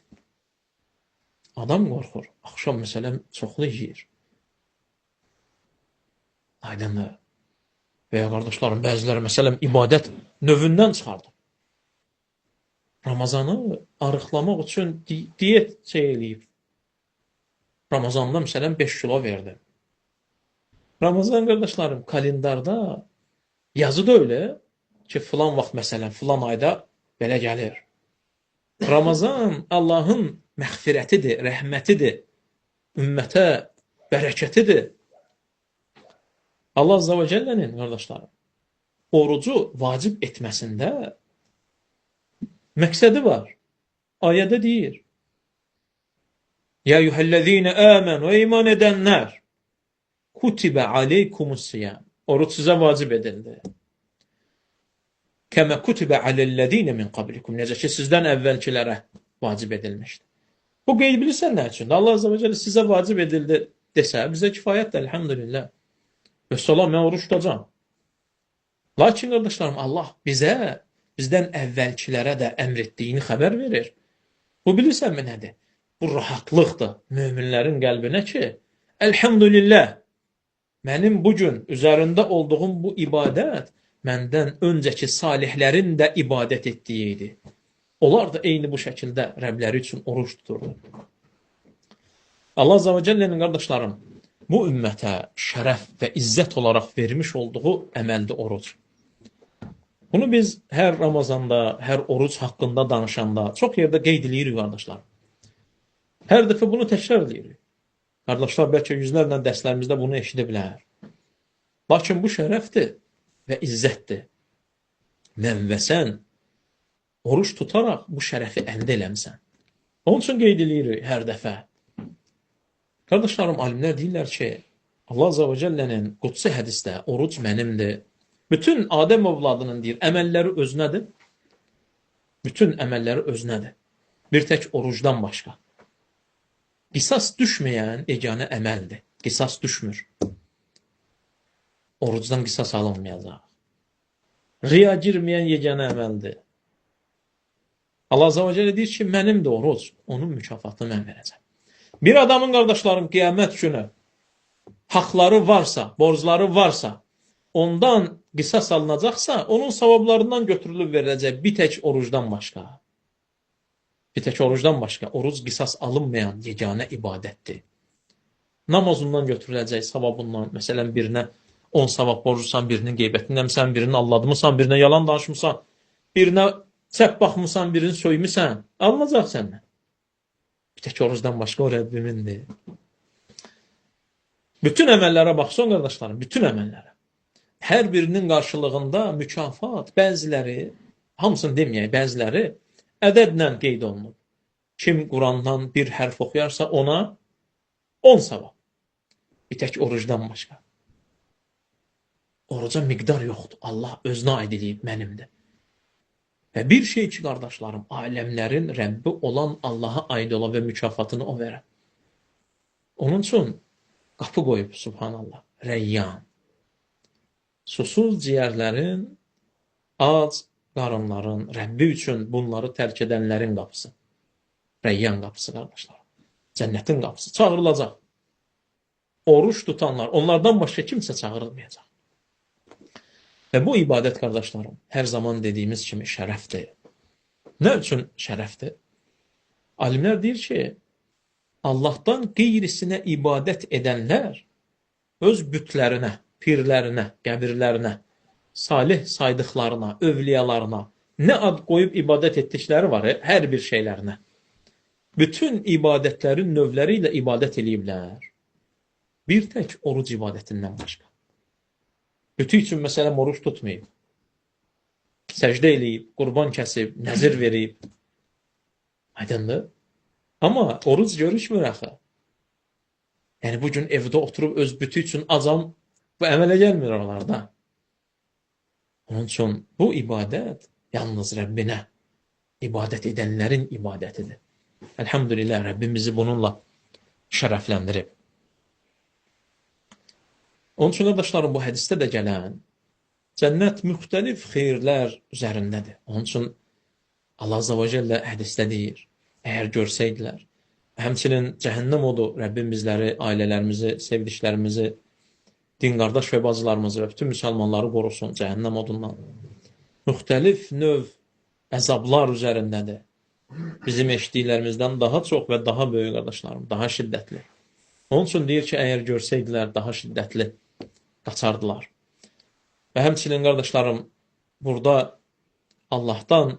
Adam qorxur. Axşam məsələn çoxlu yeyir. Aydındır. Və ya qardaşlarım, bəziləri məsələn ibadət növündən çıxardı. Ramazanı arıqlamaq üçün diyet eləyib. Ramazanda məsələn 5 kilo verdi. Ramazan qardaşlarım, kalendarda yazı da öyle ki, filan vaxt məsələn, filan ayda belə gəlir. Ramazan Allahın məğfirətidir, rəhmətidir, ümmətə bərəkətidir. Allah Azza və Cəllənin, qardaşlarım, orucu vacib etməsində məqsədi var. Ayədə deyir. Ya eyyuhəl-ləzīnə əmənu, iman edənlər, kutibə aleykumus-siyam. Oruc sizə vacib edildi. Kəmə kutibə aləl-ləzīnə min qablikum. Necə ki, sizdən əvvəlkilərə vacib edilmişdir. Bu qeyd bilirsən nə üçündür? Allah Azza və Cəllə sizə vacib edildi desə, bizə kifayətdir, elhamdülillah. Və salam, mən oruç tutacam. Lakin, qardaşlarım, Allah bizdən əvvəlkilərə də əmr etdiyini xəbər verir. Bu bilirsənmi nədir? Bu rahatlıqdır möminlərin qəlbinə ki, elhamdülillah, mənim bugün üzərində olduğum bu ibadət məndən öncəki salihlərin də ibadət etdiyi idi. Onlar da eyni bu şəkildə Rəbləri üçün oruç tuturdu. Allah Azza və Cəllənin, qardaşlarım, bu ümmətə şərəf və izzət olaraq vermiş olduğu əməldir oruc. Bunu biz hər Ramazanda, hər oruc haqqında danışanda çox yerdə qeyd edirik, qardaşlar. Hər dəfə bunu təkrar edirik. Qardaşlar, bəlkə yüzlərlə dərslərimizdə bunu eşidə bilər. Lakin bu şərəfdir və izzətdir. Mən və sən oruç tutaraq bu şərəfi əldə eləmsən. Onun üçün qeyd edirik hər dəfə. Qardaşlarım, alimlər deyirlər ki, Allah Azza və Cəllənin qudsi hədisdə oruc mənimdir. Bütün Adəm övladının deyir, əməlləri özünədir. Bütün əməlləri özünədir. Bir tək orucdan başqa. Qisas düşməyən yeganə əməldir. Qisas düşmür. Orucdan qisas alınmayacaq. Riya girməyən yeganə əməldir. Allah Azza və Cəllə deyir ki, mənimdir oruc. Onun mükafatını mən verəcəm. Bir adamın, qardaşlarım, qiyamət günü haqları varsa, borcları varsa, ondan qisas alınacaqsa, onun savablarından götürülüb veriləcək bir tək orucdan başqa. Bir tək orucdan başqa. Oruc qisas alınmayan yeganə ibadətdir. Namazından götürüləcək savabından, məsələn, birinə 10 savab borclusan, birinin qeybətindən, birinin alladımısan, birinə yalan danışmısan, birinə çəp baxmısan, birini söymüsən, alınacaq səndən. Bir tək orucdan başqa o Rəbbimindir. Bütün əməllərə bax, son qardaşlarım, bütün əməllərə. Hər birinin qarşılığında mükafat, bəziləri, hamısını deməyək, bəziləri ədədlə qeyd olunub. Kim Qurandan bir hərf oxuyarsa ona 10 savab. Bir tək orucdan başqa. Oruca miqdar yoxdur. Allah özünə aid edib mənimdir. Və bir şey ki, qardaşlarım, aləmlərin Rəbbi olan Allaha aid ola və mükafatını o verər. Onun üçün qapı qoyub, subhanallah, Rəyyan. Susuz ciyərlərin, ac qarınların, Rəbbi üçün bunları tərk edənlərin qapısı. Rəyyan qapısı, qardaşlar. Cənnətin qapısı. Çağırılacaq. Oruç tutanlar, onlardan başqa kimsə çağırılmayacaq. Və bu ibadət, qardaşlarım, hər zaman dediyimiz kimi şərəfdir. Nə üçün şərəfdir? Alimlər deyir ki, Allahdan qeyrisinə ibadət edənlər öz bütlərinə, pirlərinə, qəbirlərinə, salih saydıqlarına, övliyalarına nə ad qoyub ibadət etdikləri var, hər bir şeylərinə. Bütün ibadətlərin növləri ilə ibadət eləyiblər. Bir tək oruc ibadətindən başqa. Bütü üçün məsələn oruç tutmayıb, səcdə eləyib, qurban kəsib, nəzir verib. Aydındır? Amma oruc görüşmür axı. Yəni bugün evdə oturub öz bütü üçün acam, bu əmələ gəlmir oralarda. Onun üçün bu ibadət yalnız Rəbbinə ibadət edənlərin ibadətidir. Elhamdülillah, Rəbbimizi bununla şərəfləndirib. Onun üçün, qardaşlarım, bu hədisdə də gələn cənnət müxtəlif xeyirlər üzərindədir. Onun üçün Allah Azza və Cəllə hədisdə deyir, əgər görsəydilər, həmçinin cəhənnəm odu Rəbbim bizləri, ailələrimizi, sevdiklərimizi, din qardaş və bacılarımızı və bütün müsəlmanları qorusun cəhənnəm odundan. Müxtəlif növ əzablar üzərindədir. Bizim eşitdiklərimizdən daha çox və daha böyük, qardaşlarım, daha şiddətli. Onun üçün deyir ki, əgər görsəydilər, daha şiddətli qaçardılar. Və həmçinin, qardaşlarım, burada Allahdan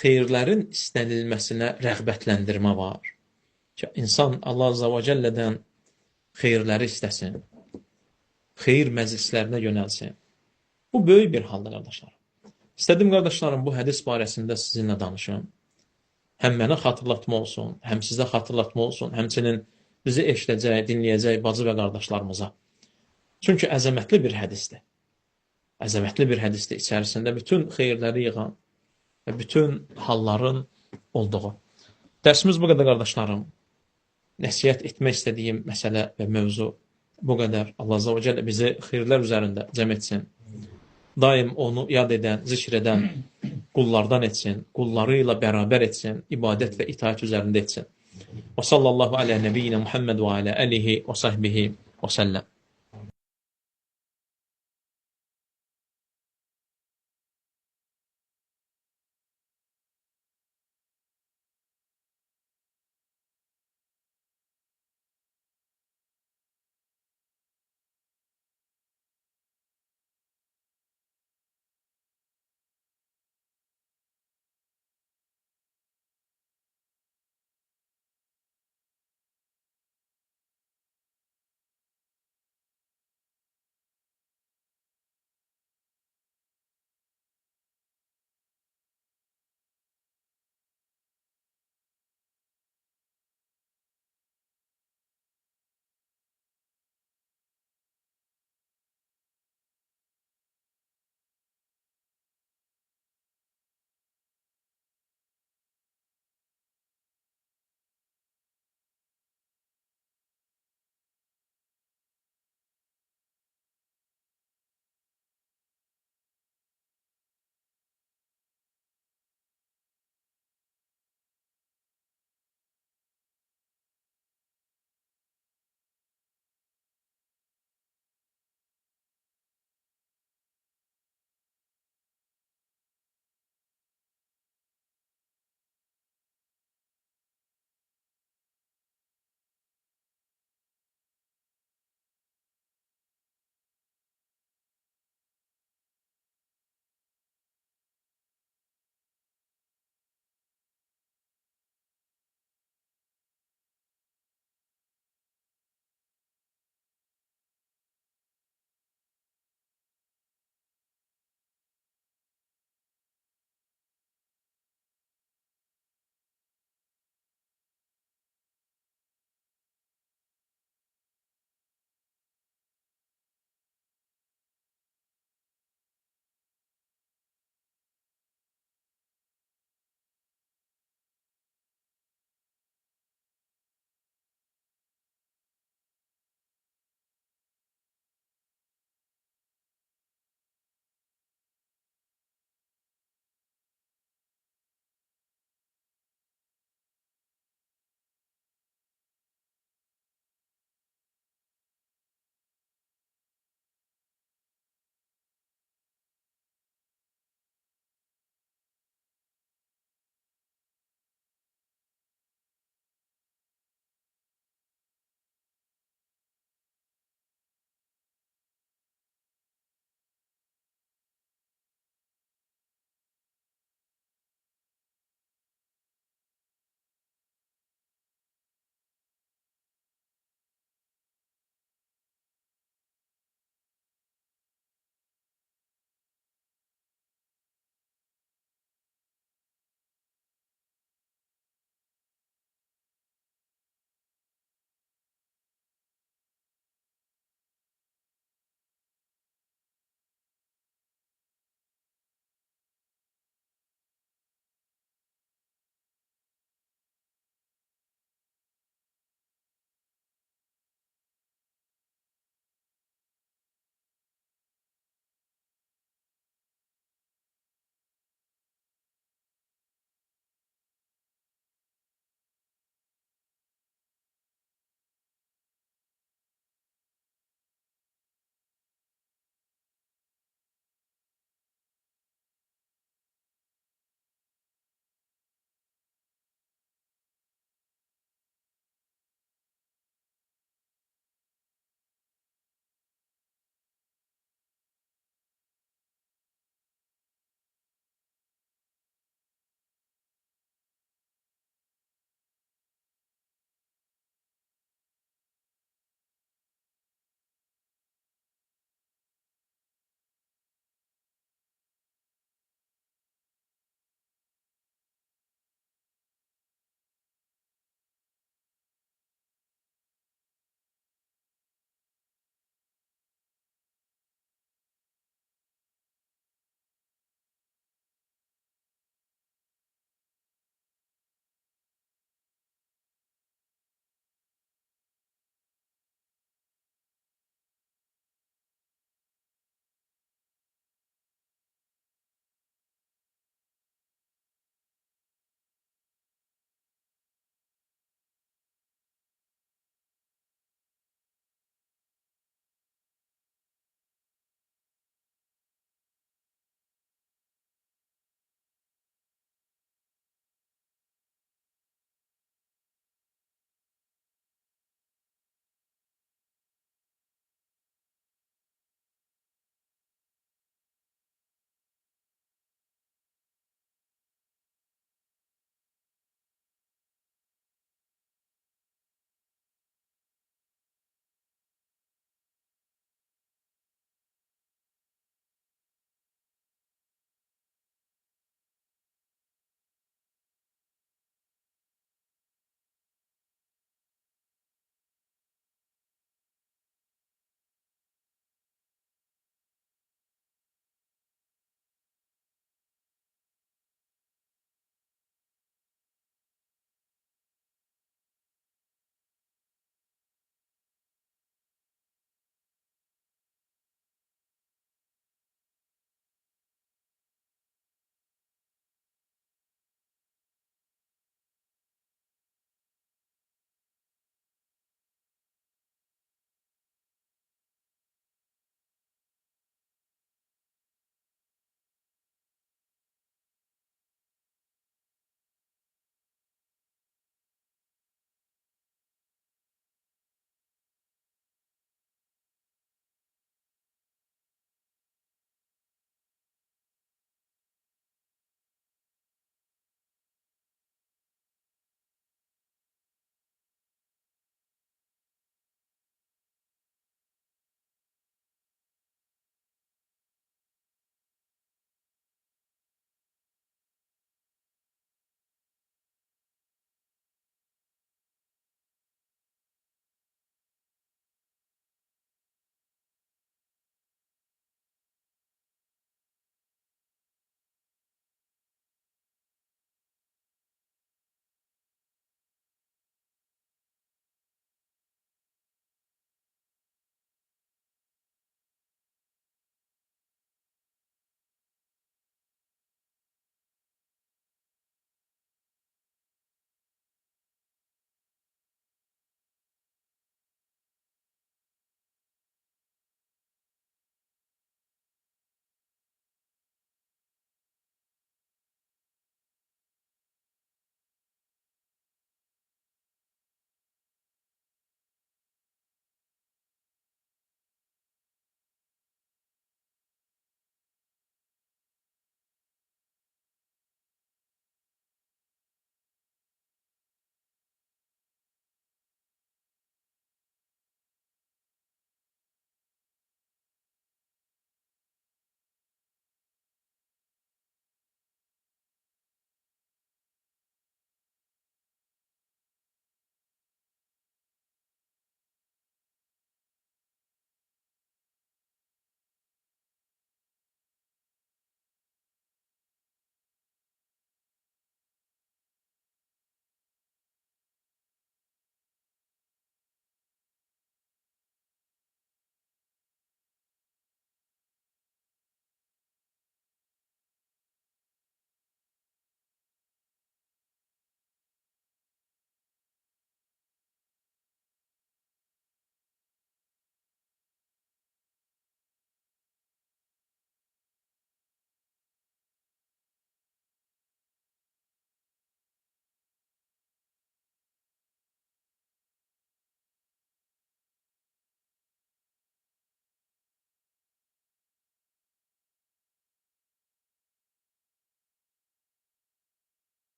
xeyirlərin istənilməsinə rəğbətləndirmə var. Ki, insan Allah Azza və Cəllədən xeyirləri istəsin, xeyir məclislərinə yönəlsin. Bu böyük bir haldır, qardaşlarım. İstədim, qardaşlarım, bu hədis barəsində sizinlə danışım. Həm mənə xatırlatma olsun, həm sizə xatırlatma olsun, həmçinin bizi eşidəcək, dinləyəcək bacı və qardaşlarımıza. Çünki əzəmətli bir hədisdir. Əzəmətli bir hədisdir. İçərisində bütün xeyirləri yığan və bütün halların olduğu. Dərsimiz bu qədər, qardaşlarım. Nəsihət etmək istədiyim məsələ və mövzu bu qədər. Allah Azza və Cəllə bizi xeyirlər üzərində cəm etsin. Daim onu yad edən, zikr edən qullardan etsin, qulları ilə bərabər etsin, ibadət və itaət üzərində etsin. Və sallallahu alə nəbiyyinə Muhammed və alə əlihi və sahbihi və səlləm.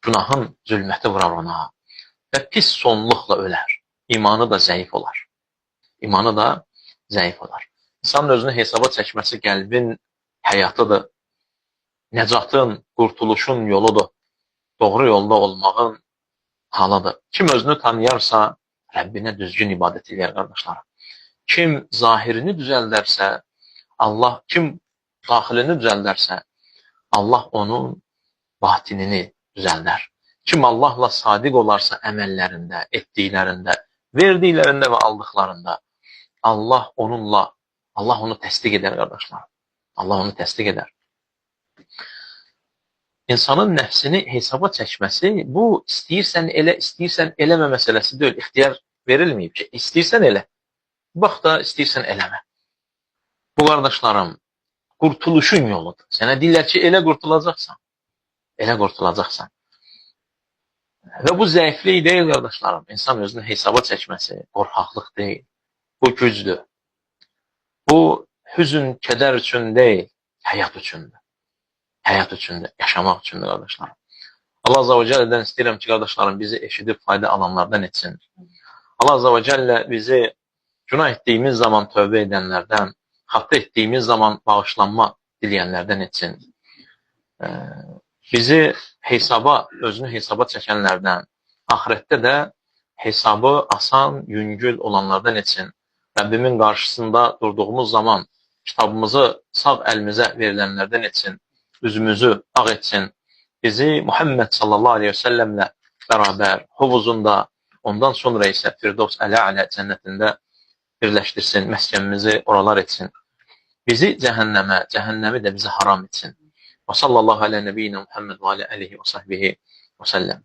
Günahın zülməti vurar ona və pis sonluqla ölər. İmanı da zəif olar. İmanı da zəif olar. İnsanın özünü hesaba çəkməsi qəlbin həyatıdır. Nəcatın, qurtuluşun yoludur. Doğru yolda olmağın halıdır. Kim özünü tanıyarsa, Rəbbinə düzgün ibadət edir, qardaşlar. Kim zahirini düzəldərsə, kim daxilini düzəldərsə, Allah onun batinini düzəldər. Kim Allahla sadiq olarsa əməllərində, etdiklərində, verdiklərində və aldıqlarında, Allah onu təsdiq edər, qardaşlar. Allah onu təsdiq edər. İnsanın nəfsini hesaba çəkməsi, bu istəyirsən elə, istəyirsən eləmə məsələsi deyil. İxtiyar verilməyib ki, istəyirsən elə. Bax da, istəyirsən eləmə. Bu, qardaşlarım, qurtuluşun yoludur. Sənə deyirlər ki, elə qurtulacaqsan. Elə qurtulacaqsan. Və bu zəiflik deyil, qardaşlarım. İnsan özünü hesaba çəkməsi, qorxaqlıq deyil. Bu gücdür. Bu, hüzün, kədər üçün deyil, həyat üçündür. Həyat üçündür, yaşamaq üçündür, qardaşlarım. Allah Azza və Cəllədən istəyirəm ki, qardaşlarım, bizi eşidib fayda alanlardan etsin. Allah Azza və Cəllə bizi günah etdiyimiz zaman tövbə edənlərdən, xatda etdiyimiz zaman bağışlanma diləyənlərdən etsin. Bizi özünü hesaba çəkənlərdən, axirətdə də hesabı asan, yüngül olanlardan etsin. Rəbbimin qarşısında durduğumuz zaman kitabımızı sağ əlimizə verilənlərdən etsin. Üzümüzü ağ etsin. Bizi Muhammed sallallahu aleyhi ve sellemlə bərabər hovuzunda, ondan sonra isə Firdevs Əl-Ələ cənnətində birləşdirsin, məskənimizi oralar etsin. Bizi cəhənnəmi də bizi haram etsin. Və sallallahu alə nəbiyyina Muhammed və alə alihi və sahbihi və səlləm.